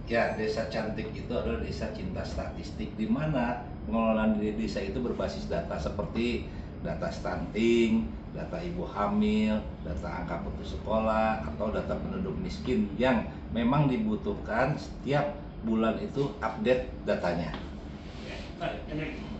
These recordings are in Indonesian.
Ya, desa cantik itu adalah desa cinta statistik, di mana pengelolaan di desa itu berbasis data seperti data stunting, data ibu hamil, data angka putus sekolah, atau data penduduk miskin yang memang dibutuhkan setiap bulan itu update datanya.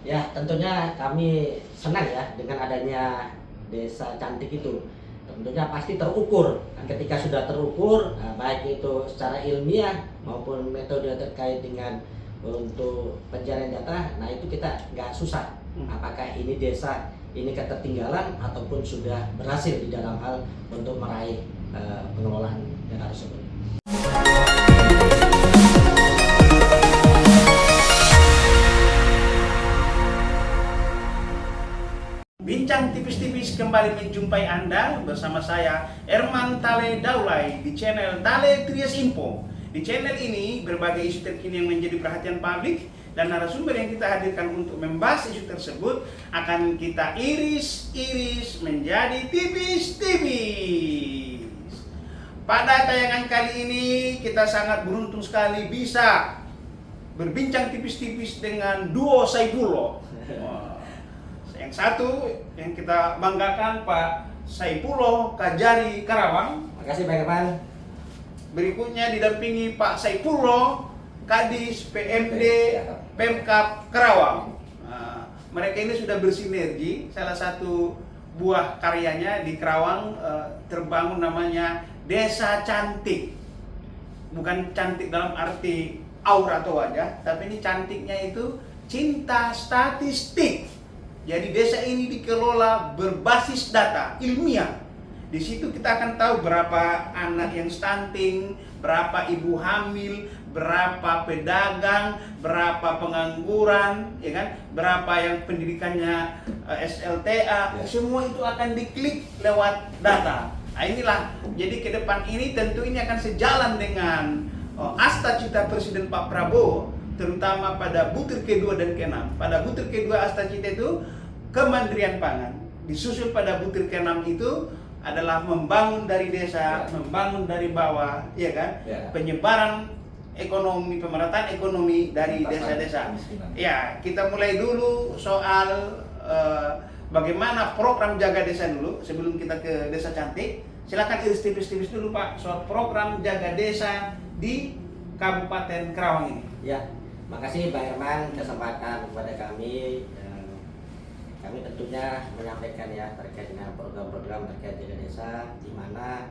Ya, tentunya kami senang ya dengan adanya desa cantik itu. Tentunya pasti terukur. Nah, ketika sudah terukur, baik itu secara ilmiah maupun metode terkait dengan untuk pencarian data, nah itu kita nggak susah. Apakah ini desa ini ketertinggalan ataupun sudah berhasil di dalam hal untuk meraih pengelolaan data tersebut. Bincang tipis-tipis kembali menjumpai Anda bersama saya Erman Tale Daulay di channel Tale Trias Info. Di channel ini berbagai isu terkini yang menjadi perhatian publik dan narasumber yang kita hadirkan untuk membahas isu tersebut akan kita iris-iris menjadi tipis-tipis. Pada tayangan kali ini kita sangat beruntung sekali bisa berbincang tipis-tipis dengan duo Saifullah. Yang satu yang kita banggakan Pak Saifullah Kajari Karawang. Makasih Pak Irman. Berikutnya didampingi Pak Saifullah Kadis PMD Pemkab Karawang. Nah, mereka ini sudah bersinergi. Salah satu buah karyanya di Karawang terbangun namanya Desa Cantik. Bukan cantik dalam arti aura atau wajah, tapi ini cantiknya itu cinta statistik. Jadi desa ini dikelola berbasis data ilmiah. Di situ kita akan tahu berapa anak yang stunting, berapa ibu hamil, berapa pedagang, berapa pengangguran, ya kan? Berapa yang pendidikannya SLTA, semua itu akan diklik lewat data. Nah, inilah. Jadi ke depan ini tentu ini akan sejalan dengan asta-cita Presiden Pak Prabowo, terutama pada butir kedua dan ke-6. Pada butir kedua asta-cita itu Kemandirian Pangan, disusul pada butir ke-6 itu adalah membangun dari desa, membangun dari bawah, ya kan? Penyebaran ekonomi, pemerataan ekonomi dari desa-desa. Ya, kita mulai dulu soal bagaimana program jaga desa dulu sebelum kita ke desa cantik. Silakan iris tipis-tipis dulu Pak soal program jaga desa di Kabupaten Karawang ini. Ya, makasih Pak Irman kesempatan kepada kami. Kami tentunya menyampaikan ya terkait dengan program-program terkait jaga desa, di mana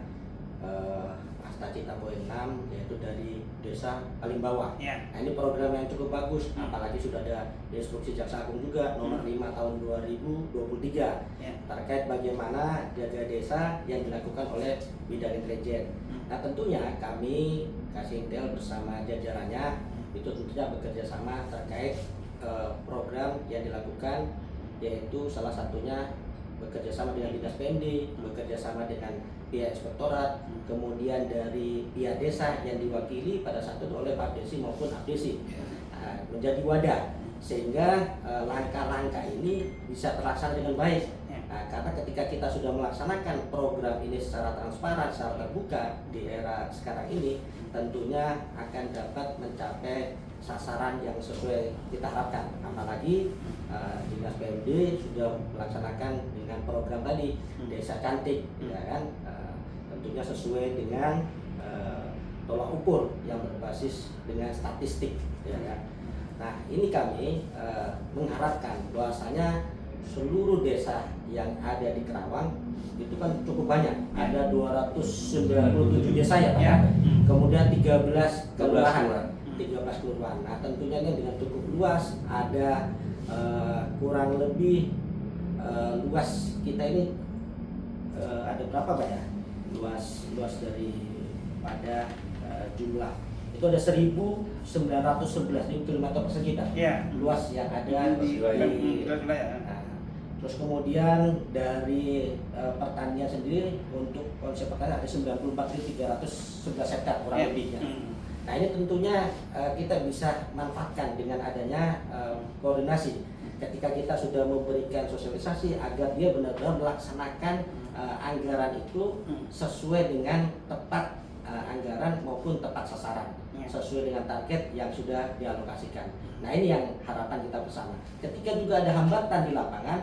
asta-cita poin 6 yaitu dari desa paling bawah. Ya. Nah, ini program yang cukup bagus, apalagi sudah ada instruksi Jaksa Agung juga nomor 5 tahun 2023 terkait bagaimana jaga desa yang dilakukan oleh bidang intelijen. Nah, tentunya kami Kasintel bersama jajarannya itu tentunya bekerja sama terkait program yang dilakukan, yaitu salah satunya bekerja sama dengan Dinas PMD, bekerja sama dengan pihak inspektorat, kemudian dari pihak desa yang diwakili pada saat itu oleh Pak Desi maupun Abdesi, menjadi wadah sehingga langkah-langkah ini bisa terlaksana dengan baik. Karena ketika kita sudah melaksanakan program ini secara transparan, secara terbuka di era sekarang ini, tentunya akan dapat mencapai sasaran yang sesuai kita harapkan. Apalagi Dinas PMD sudah melaksanakan dengan program tadi Desa Cantik, ya kan? Tentunya sesuai dengan tolak ukur yang berbasis dengan statistik, ya kan? Nah, ini kami mengharapkan bahwasanya seluruh desa yang ada di Karawang itu kan cukup banyak, ada 297 desa ya Pak ya. Kemudian 13 kelurahan. 13 kelurahan. Nah, tentunya ini dengan cukup luas, ada kurang lebih luas kita ini ada berapa Pak ya? Luas dari pada jumlah itu ada 1.911 kilometer persegi luas yang ada di terus kemudian dari pertanian sendiri untuk konsep pertanian ada 94.311 hektar kurang lebihnya. Nah, ini tentunya kita bisa manfaatkan dengan adanya koordinasi ketika kita sudah memberikan sosialisasi agar dia benar-benar melaksanakan anggaran itu sesuai dengan tepat anggaran maupun tepat sasaran sesuai dengan target yang sudah dialokasikan. Nah ini yang harapan kita bersama. Ketika juga ada hambatan di lapangan,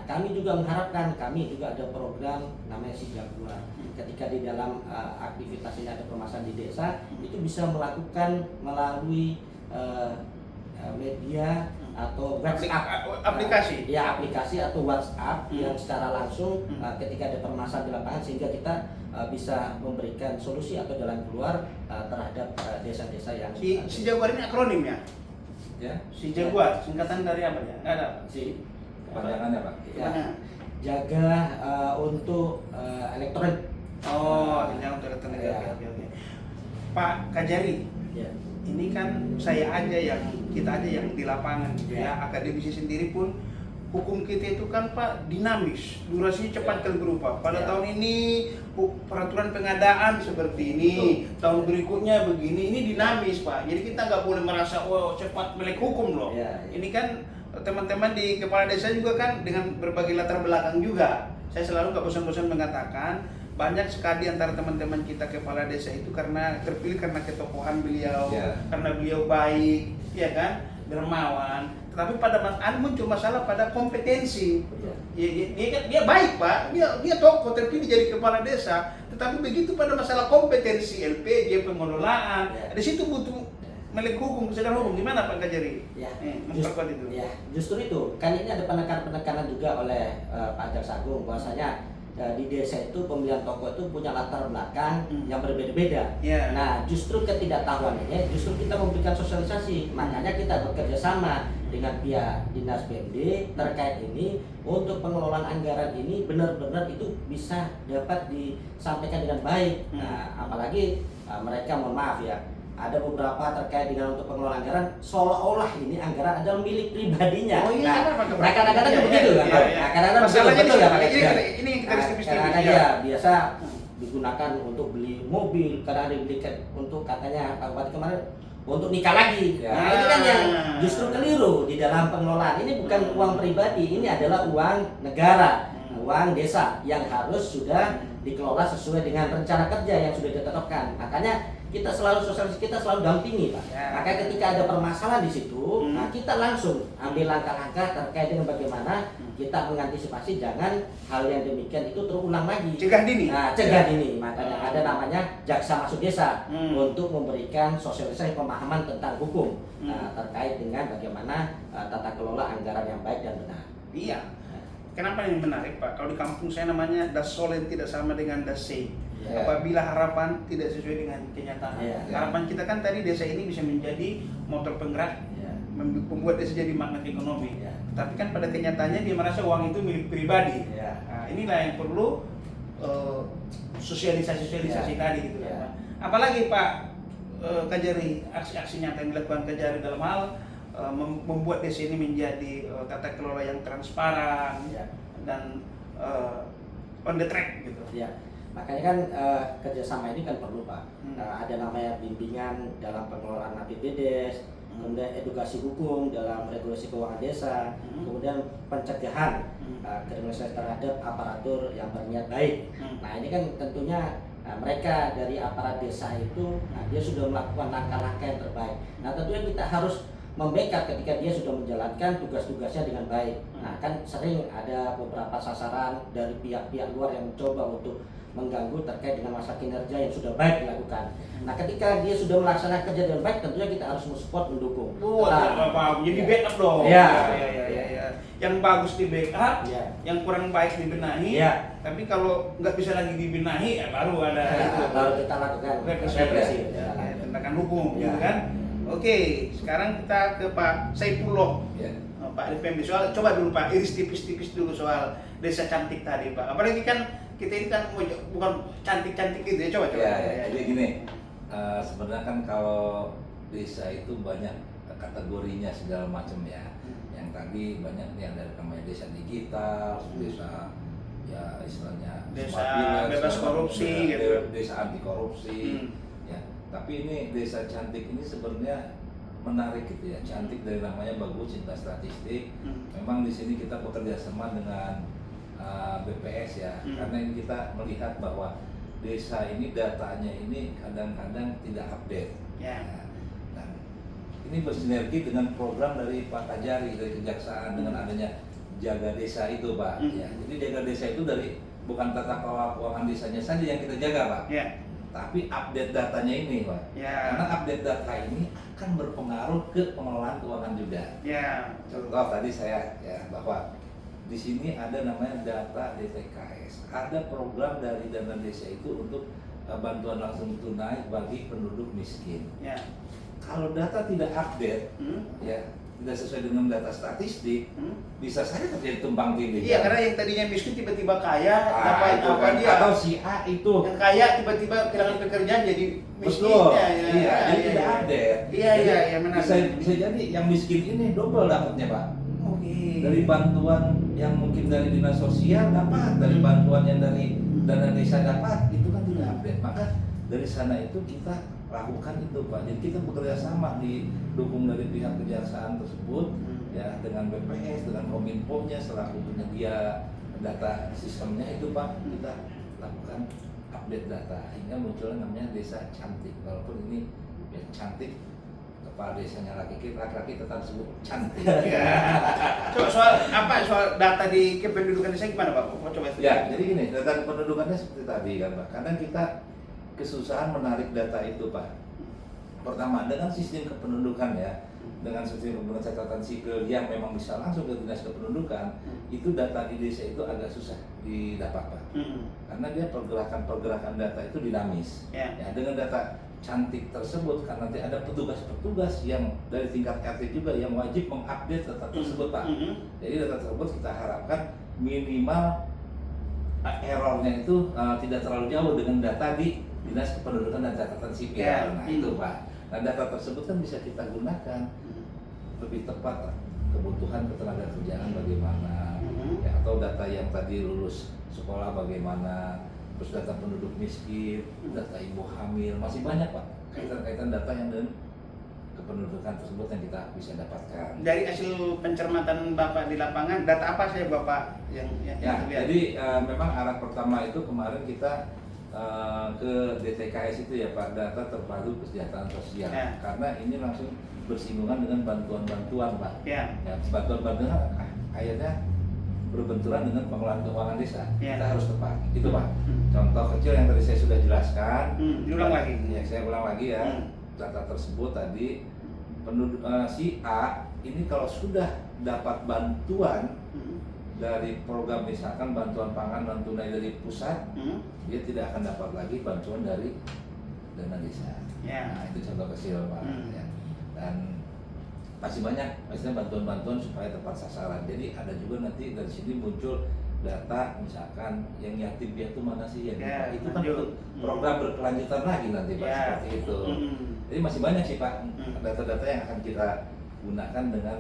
kami juga mengharapkan, kami juga ada program namanya Si Jaguar. Ketika di dalam aktivitas ini ada permasalahan di desa, itu bisa melakukan melalui media atau WhatsApp, aplikasi. Ya aplikasi atau WhatsApp yang secara langsung ketika ada permasalahan di lapangan, sehingga kita bisa memberikan solusi atau jalan keluar terhadap desa-desa yang Si Jaguar ini akronim ya? Ya, Si Jaguar singkatan dari apa ya? Nggak ada. si kepanjangannya Pak. ya, jaga untuk elektronik. Oh, ini untuk elektronik. Ya. Oke. Pak Kajari, Ya. ini kan kita aja yang di lapangan gitu ya. Akademisi sendiri pun hukum kita itu kan Pak dinamis, durasinya cepat kali berubah. Pada tahun ini peraturan pengadaan seperti ini, tahun berikutnya begini. Ini dinamis Pak. Jadi kita nggak boleh merasa cepat melek hukum loh. Ini kan teman-teman di kepala desa juga kan dengan berbagai latar belakang juga. Saya selalu nggak bosan-bosan mengatakan banyak sekali antara teman-teman kita kepala desa itu karena terpilih karena ketokohan beliau, karena beliau baik, ya kan, dermawan. Tetapi pada muncul masalah pada kompetensi. Dia baik Pak, dia tokoh terpilih jadi kepala desa. Tetapi begitu pada masalah kompetensi LPJ pengelolaan, di situ butuh melek hukum, kesadaran hukum. Gimana Pak Kajari? Memperkuat itu. Justru itu kan ini ada penekanan juga oleh Pak Jaksa Agung bahwasanya di desa itu pemilihan tokoh itu punya latar belakang yang berbeda-beda. Nah, justru ketidaktahuan ini justru kita memberikan sosialisasi. Makanya kita bekerja sama dengan pihak Dinas BMD terkait ini untuk pengelolaan anggaran ini benar-benar itu bisa dapat disampaikan dengan baik. Nah, apalagi mereka mohon maaf ya, ada beberapa terkait dengan untuk pengelolaan anggaran seolah-olah ini anggaran adalah milik pribadinya. Nah, kadang-kadang begitu kan. Kadang-kadang betul ya Pak. Ini yang kita kadang-kadang ya biasa digunakan untuk beli mobil, kadang dibelikan untuk katanya Pak Bupati kemarin untuk nikah lagi. Nah, ini kan yang justru keliru di dalam pengelolaan. Ini bukan uang pribadi, ini adalah uang negara, uang desa yang harus sudah dikelola sesuai dengan rencana kerja yang sudah ditetapkan. Makanya kita selalu sosialisasi, kita selalu dampingi Pak. Maka ketika ada permasalahan di situ, nah kita langsung ambil langkah-langkah terkait dengan bagaimana kita mengantisipasi jangan hal yang demikian itu terulang lagi. Cegah dini. Nah, cegah dini. Makanya ada namanya jaksa masuk desa untuk memberikan sosialisasi pemahaman tentang hukum terkait dengan bagaimana tata kelola anggaran yang baik dan benar. Iya. Kenapa ini menarik Pak? Kalau di kampung saya namanya das solen tidak sama dengan das sei. Apabila harapan tidak sesuai dengan kenyataan. Harapan kita kan tadi desa ini bisa menjadi motor penggerak, membuat desa jadi magnet ekonomi. Tapi kan pada kenyataannya dia merasa uang itu milik pribadi. Nah, inilah yang perlu sosialisasi tadi gitu Pak. Apalagi Pak Kajari, aksi-aksi nyata yang dilakukan Kajari dalam hal membuat desa ini menjadi tata kelola yang transparan dan on the track gitu. Makanya kan kerjasama ini kan perlu Pak. Ada namanya bimbingan dalam pengelolaan APBDes, kemudian edukasi hukum dalam regulasi keuangan desa, kemudian pencegahan kriminalisasi terhadap aparatur yang berniat baik. Nah ini kan tentunya mereka dari aparat desa itu, dia sudah melakukan langkah-langkah yang terbaik. Nah tentunya kita harus membackup ketika dia sudah menjalankan tugas-tugasnya dengan baik. Nah kan sering ada beberapa sasaran dari pihak-pihak luar yang mencoba untuk mengganggu terkait dengan masa kinerja yang sudah baik dilakukan. Nah ketika dia sudah melaksanakan kerja dengan baik, tentunya kita harus mensupport, mendukung. Jadi backup dong. Ya. Yang bagus di backup, yang kurang baik dibenahi. Tapi kalau nggak bisa lagi dibenahi, baru ada. Baru kita lakukan represi. Tindakan hukum, gitu kan? Oke, sekarang kita ke Pak Saifullah. Pak LPMD, soal coba dulu Pak iris tipis-tipis dulu soal desa cantik tadi Pak. Apalagi kan kita ini kan bukan cantik-cantik gitu ya, coba. Jadi gini, sebenarnya kan kalau desa itu banyak kategorinya segala macam ya. Yang tadi banyak yang dari namanya desa digital, desa ya istilahnya desa bebas korupsi gitu, desa anti korupsi. Ya, tapi ini desa cantik ini sebenarnya menarik gitu ya. Cantik dari namanya bagus, cinta statistik. Memang di sini kita bekerja sama dengan BPS ya, karena ini kita melihat bahwa desa ini datanya ini kadang-kadang tidak update. Ya. Nah, ini bersinergi dengan program dari Pak Kajari dari Kejaksaan dengan adanya Jaga Desa itu, Pak. Ya, jadi Jaga Desa itu dari bukan tata kelola keuangan desanya saja yang kita jaga, Pak. Ya. Tapi update datanya ini, Pak. Ya. Karena update data ini akan berpengaruh ke pengelolaan keuangan juga. Ya. Contoh tadi saya ya bahwa di sini ada namanya data DTKS. Ada program dari dana desa itu untuk bantuan langsung tunai bagi penduduk miskin. Ya. Kalau data tidak update, ya tidak sesuai dengan data statistik, bisa saja terjadi tumpang tindih. Iya, karena yang tadinya miskin tiba-tiba kaya, dapat itu apa kan. dia? Atau si A itu Yang kaya tiba-tiba kehilangan pekerjaan jadi miskin. betul, Ya, iya, jadi tidak update. Iya, Jadi iya, menarik. bisa jadi yang miskin ini double dapatnya, Pak. Oke. Dari bantuan yang mungkin dari dinas sosial dapat, dari bantuan yang dari dana desa dapat, itu kan tidak update. Maka dari sana itu kita lakukan itu, Pak. Jadi kita bekerja sama didukung dari pihak kejaksaan tersebut ya dengan BPS, dengan Kominfo-nya selaku penyedia data sistemnya itu, Pak. Kita lakukan update data hingga munculnya namanya desa cantik. Walaupun ini ya cantik, kepala desanya laki-laki tetap disebut cantik. Soal data di kependudukan desa gimana, Pak? Coba Ya, jadi gini, data kependudukannya seperti tadi kan, Pak. Kadang kita kesusahan menarik data itu, Pak. Pertama, dengan sistem kependudukan ya, dengan sistem kependudukan catatan sipil yang memang bisa langsung ke dinas kependudukan, itu data di desa itu agak susah didapat, Pak. Karena dia pergerakan data itu dinamis. Ya. Ya, dengan data cantik tersebut kan nanti ada petugas-petugas yang dari tingkat RT juga yang wajib mengupdate data tersebut, Pak. Jadi data tersebut kita harapkan minimal errornya itu tidak terlalu jauh dengan data di dinas kependudukan dan catatan sipil. Ya. Nah itu, Pak. Nah data tersebut kan bisa kita gunakan lebih tepat, Pak. Kebutuhan ketenagakerjaan bagaimana, ya, atau data yang tadi lulus sekolah bagaimana, terus data penduduk miskin, data ibu hamil, masih banyak, Pak, kaitan-kaitan data yang dengan kependudukan tersebut yang kita bisa dapatkan. Dari hasil pencermatan Bapak di lapangan, data apa saja Bapak yang Ya, terlihat? jadi memang arah pertama itu kemarin kita ke DTKS itu ya, Pak, data terpadu kesejahteraan sosial. Ya. Karena ini langsung bersinggungan dengan bantuan-bantuan, Pak. Ya. Ya, bantuan-bantuan akhirnya berbenturan dengan pengelolaan keuangan desa. Ya. Kita harus tepat, itu, Pak. Contoh kecil yang tadi saya sudah jelaskan. Diulang lagi. Ya, saya ulang lagi ya. Data tersebut tadi penduduk si A ini kalau sudah dapat bantuan dari program misalkan bantuan pangan non tunai dari pusat, dia tidak akan dapat lagi bantuan dari dana desa. Ya. Nah, itu contoh kecil, Pak. Ya. Dan masih banyak, maksudnya bantuan-bantuan supaya tepat sasaran. Jadi ada juga nanti dari sini muncul data misalkan yang yatim piatu mana sih yang Ya, itu kan lanjut. program berkelanjutan lagi nanti, Pak, Ya. seperti itu. Jadi masih banyak sih, Pak, data-data yang akan kita gunakan dengan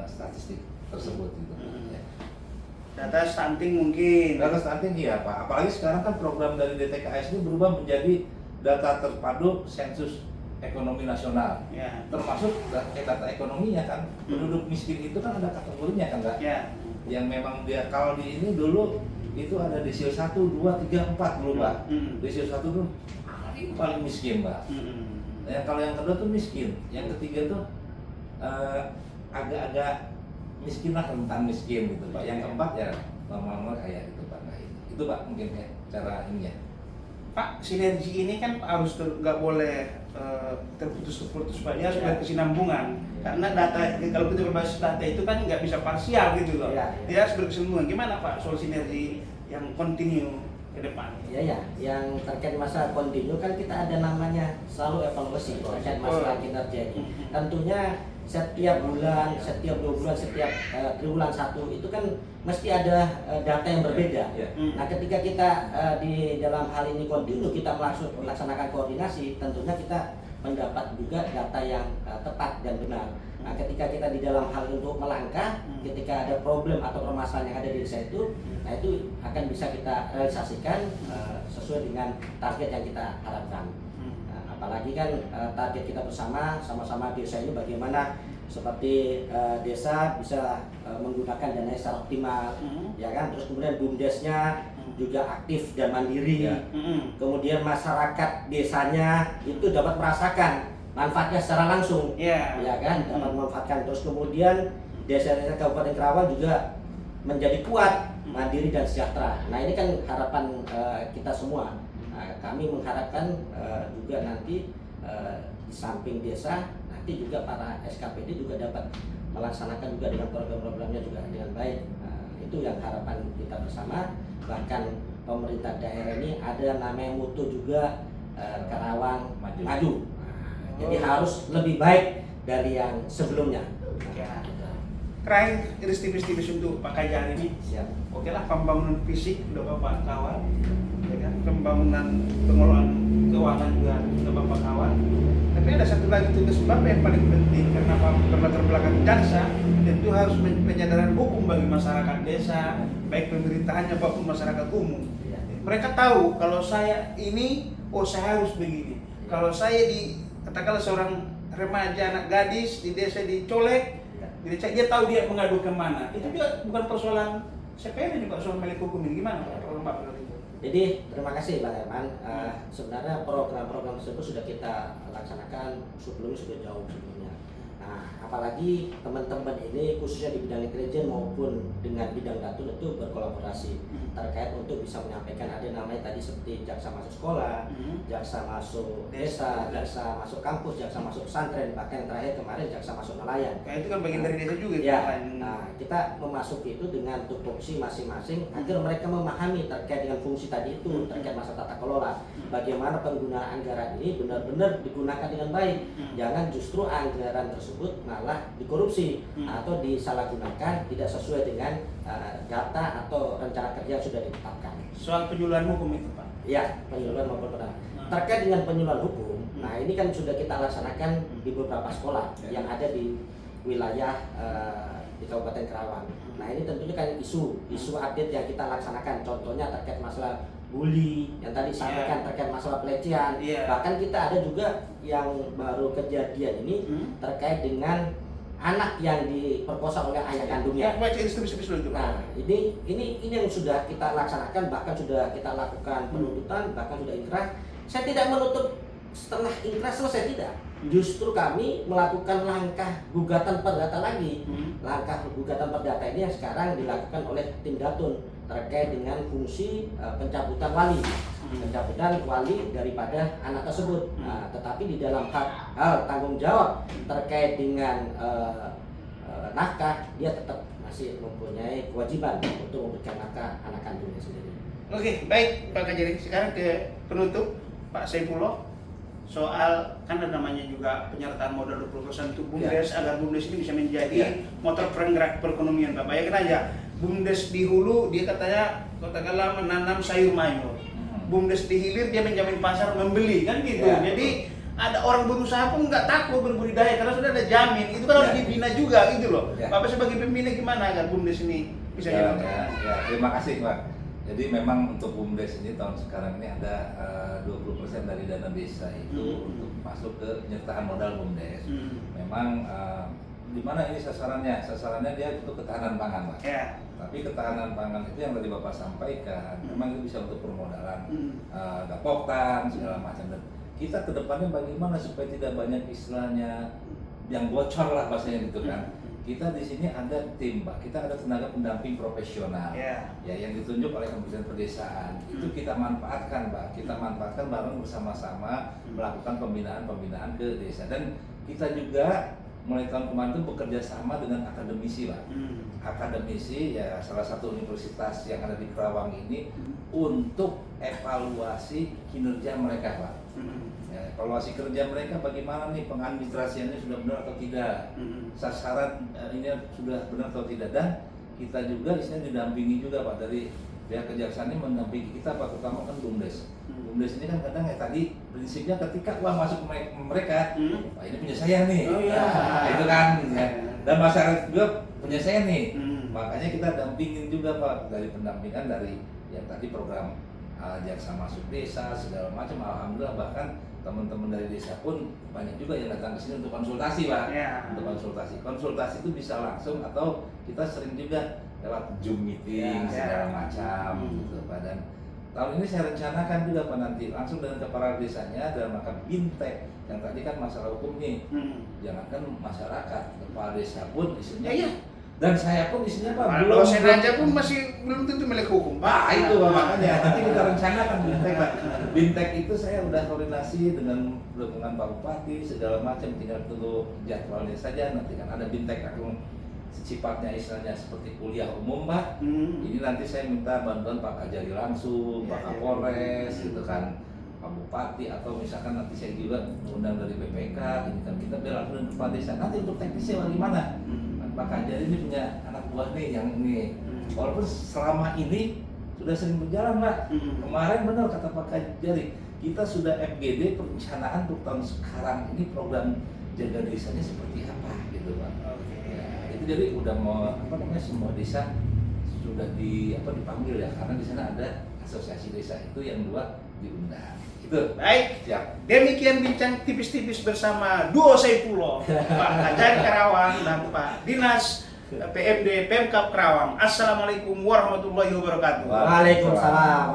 statistik tersebut gitu. Ya. Data stunting mungkin. Data stunting iya, Pak. Apalagi sekarang kan program dari DTKS ini berubah menjadi data terpadu sensus ekonomi nasional. Ya. Termasuk data ekonominya kan. Penduduk miskin itu kan ada kategorinya kan, Pak. Ya. Yang memang dia kalau di ini dulu itu ada desil 1, 2, 3, 4 dulu, Pak. Desil 1 dulu paling miskin, Pak. Yang kalau yang kedua tuh miskin, yang ketiga tuh agak-agak miskin lah, rentan miskin gitu, Pak. Yang keempat ya normal-normal kayak gitu, Pak. Nah, itu, Pak, mungkin ya cara ini ya. Pak, sinergi ini kan harus nggak boleh terputus-putus, Pak. Ya harus Ya. berkesinambungan. Karena data kalau kita berbasis data itu kan nggak bisa parsial gitu loh. Ya, ya. Dia harus berkesinambungan. Gimana, Pak, soal sinergi yang kontinu ke depan? Ya, ya, yang terkait masalah kontinu kan kita ada namanya selalu evaluasi terkait masalah kinerja ini. Tentunya setiap bulan, setiap 2 bulan, setiap triwulan 1 itu kan mesti ada data yang berbeda. Ya. Nah, ketika kita di dalam hal ini kontinu kita melaksanakan koordinasi, tentunya kita mendapat juga data yang tepat dan benar. Nah, ketika kita di dalam hal untuk melangkah, ketika ada problem atau permasalahan yang ada di desa itu, nah itu akan bisa kita realisasikan sesuai dengan target yang kita harapkan. Nah, apalagi kan target kita bersama, sama-sama desa ini bagaimana seperti desa bisa menggunakan dana secara optimal, ya kan? Terus kemudian BUMDesnya juga aktif dan mandiri. Ya. Kemudian masyarakat desanya itu dapat merasakan manfaatnya secara langsung, Ya. ya kan, dapat memanfaatkan. Terus kemudian desa-desa Kabupaten Karawang juga menjadi kuat, mandiri dan sejahtera. Nah ini kan harapan kita semua. Nah, kami mengharapkan juga nanti di samping desa, nanti juga para SKPD juga dapat melaksanakan juga dengan program-programnya juga dengan baik. Itu yang harapan kita bersama. Bahkan pemerintah daerah ini ada namanya mutu juga, Karawang Maju. Maju. Jadi harus lebih baik dari yang sebelumnya. Ya. Terakhir, tipis-tipis untuk Pak Kajar ini. Siap. Oke lah, pembangunan fisik udah Bapak kawal, ya kan? Pembangunan pengelolaan keuangan juga udah Bapak kawal. Tapi ada satu lagi tugas Bapak yang paling penting, karena Bapak latar belakang jaksa, tentu harus penyadaran hukum bagi masyarakat desa, baik pemerintahannya maupun masyarakat umum. Ya. Mereka tahu kalau saya ini, saya harus begini. Kalau saya katakanlah seorang remaja anak gadis di desa dicolek, dia tahu dia mengadu kemana. Itu juga bukan persoalan CPN ini, persoalan milik hukum ini. Gimana Pak? Kalau Bapak itu? Jadi terima kasih Bang Herman. Sebenarnya program-program tersebut sudah kita laksanakan sebelumnya, sudah jauh sebelumnya. Nah, apalagi teman-teman ini khususnya di bidang intelijen maupun dengan bidang datu itu berkolaborasi terkait untuk bisa menyampaikan, ada namanya tadi seperti jaksa masuk sekolah, jaksa masuk desa, jaksa masuk kampus, jaksa masuk pesantren, bahkan yang terakhir kemarin jaksa masuk nelayan. Nah, itu kan bagian dari desa juga. Ya, Pak. nah kita memasuki itu dengan tupoksi masing-masing agar mereka memahami terkait dengan fungsi tadi itu, terkait masa tata kelola. Bagaimana penggunaan anggaran ini benar-benar digunakan dengan baik. Jangan justru anggaran tersebut malah dikorupsi atau disalahgunakan tidak sesuai dengan data atau rencana kerja yang sudah ditetapkan. Soal penyuluhan hukum itu Pak. Ya, penyuluhan maupun pendampingan. Terkait dengan penyuluhan hukum, nah ini kan sudah kita laksanakan di beberapa sekolah yang ada di wilayah di Kabupaten Karawang. Nah ini tentunya kan isu update yang kita laksanakan. Contohnya terkait masalah bully yang tadi sampaikan, terkait masalah pelecehan. Bahkan kita ada juga yang baru kejadian ini terkait dengan anak yang diperkosa oleh ayah kandungnya. Baca istri-istri dulu. Nah, ini yang sudah kita laksanakan, bahkan sudah kita lakukan penuntutan, bahkan sudah inkrah. Saya tidak menutup setelah inkrah selesai, tidak. Justru kami melakukan langkah gugatan perdata lagi. Langkah gugatan perdata ini yang sekarang dilakukan oleh tim Datun terkait dengan fungsi pencabutan wali daripada anak tersebut. Nah, tetapi di dalam hal tanggung jawab terkait dengan nafkah, dia tetap masih mempunyai kewajiban untuk memberikan nafkah anak kandungnya sendiri. Oke, baik Pak Kajari. Sekarang ke penutup Pak Saifullah. Soal kan ada namanya juga penyertaan modal 20% untuk BUMDes, agar BUMDes ini bisa menjadi motor penggerak perekonomian Pak. Bayangkan aja, BUMDes di hulu dia katakanlah menanam sayur mayur. BUMDes di hilir dia menjamin pasar membeli, kan gitu. Jadi ada orang berusaha pun nggak takut berbudidaya karena sudah ada jamin. Itu kan harus dibina juga gitu loh. Bapak sebagai pembina gimana agar BUMDes ini bisa jalan? Terima kasih Pak. Jadi memang untuk BUMDes ini tahun sekarang ini ada 20% dari dana desa itu untuk masuk ke penyertaan modal BUMDes. Memang di mana ini sasarannya? Sasarannya dia untuk ketahanan pangan, Pak. Tapi ketahanan pangan itu yang tadi Bapak sampaikan, memang itu bisa untuk permodalan, gapoktan segala macam. Dan kita kedepannya bagaimana supaya tidak banyak istilahnya yang bocor lah bahasanya gitu kan. Kita di sini ada tim, Pak. Kita ada tenaga pendamping profesional, ya yang ditunjuk oleh Kementerian Pedesaan. Itu kita manfaatkan, Pak. Kita manfaatkan bareng bersama-sama melakukan pembinaan ke desa. Dan kita juga mulai tahun kemarin itu bekerja sama dengan akademisi, Pak. Akademisi ya salah satu universitas yang ada di Karawang ini untuk evaluasi kinerja mereka, Pak. Ya, evaluasi kerja mereka bagaimana nih, pengadministrasiannya sudah benar atau tidak, sasaran ini sudah benar atau tidak, dan kita juga isinya didampingi juga Pak dari pihak kejaksaan ini mendampingi kita Pak, terutama kan BUMDes. BUMDes ini kan kadang tadi prinsipnya ketika uang masuk ke mereka, Pak ini punya saya nih, itu kan, ya. Dan masyarakat juga punya saya nih, makanya kita dampingin juga Pak dari pendampingan dari yang tadi program jaksa masuk desa segala macam. Alhamdulillah bahkan teman-teman dari desa pun banyak juga yang datang ke sini untuk konsultasi Pak. Untuk konsultasi itu bisa langsung atau kita sering juga lewat Zoom meeting Ya, segala macam gitu Pak. Dan tahun ini saya rencanakan juga Pak nanti langsung dengan kepala desanya dalam rangka bintek yang tadi kan masalah hukum nih. Jangankan masyarakat, kepala desa pun isinya. Iya. Dan saya pun isinya Pak Kalau dosen aja pun masih belum tentu melek hukum, Pak, Pak. itu Pak, makanya nanti kita rencanakan bintek Pak. Bintek itu saya udah koordinasi dengan Pak Bupati segala macam, tinggal tunggu jadwalnya saja. Nanti kan ada bintek akan sifatnya istilahnya seperti kuliah umum Pak. Ini nanti saya minta bantuan Pak Kajari langsung, Pak Kapolres gitu kan, Pak Bupati, atau misalkan nanti saya juga undang dari BPK, ini kan kita biar langsung Kepala Desa. Nanti untuk teknisnya bagaimana? Pak Kajari ini punya anak buah nih yang ini. Walaupun selama ini sudah sering berjalan Pak. Kemarin benar kata Pak Kajari, kita sudah FGD perencanaan untuk tahun sekarang ini program jaga desanya seperti apa gitu Pak. Ya, itu jadi udah mau semua desa sudah dipanggil ya, karena di sana ada asosiasi desa itu yang 2 diundang. Gitu. Baik. Siap. Demikian bincang tipis-tipis bersama duo Saifullah, Pak Kajari Karawang dan Pak Dinas PMD Pemkab Karawang. Assalamualaikum warahmatullahi wabarakatuh. Waalaikumsalam.